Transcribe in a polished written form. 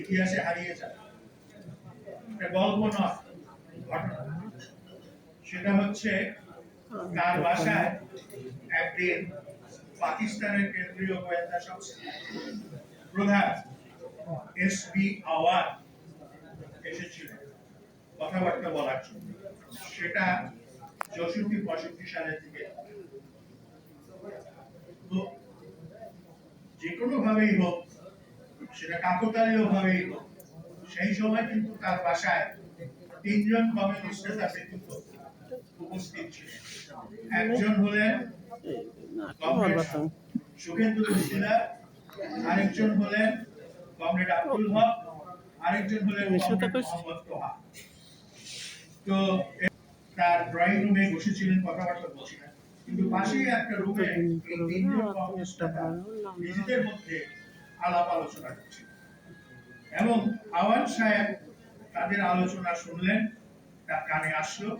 ইতিহাসে হারিয়ে যায়। এটা গল্প নয়, ঘটনা। সেটা হচ্ছে তার বাসায় একদিন পাকিস্তানের কেন্দ্রীয় গোয়েন্দা সংস্থা প্রধান এসবি আওয়ার এসেছিলেন কথাবার্তা বলার জন্য। সেটা 64-65 সালের দিকে। তো যে কোনো ভাবেই হোক, সেটা কাকতালীয় ভাবেই হোক, সেই সময় কিন্তু তার বাসায় 3 জন কমিউনিস্ট নেতা ব্যক্তিত্ব উপস্থিত ছিলেন। একজন হলেন কমরেড সুখেন্দু শিকদার, আরেকজন হলেন কমরেড আব্দুল হক, আরেকজন হলেন কমরেড মোহাম্মদ তোহা। তো তার ড্রয়িং রুমে বসেছিলেন, কথাবার্তা বলছিলেন, কিন্তু পাশেই একটা রুমে এই 3 জন কমিউনিস্ট নেতা নিজেদের মধ্যে আলাপ আলোচনা করছিলেন এবং আওয়ান সাহেব তাদের আলোচনা শুনলেন, তার কানে আসলো।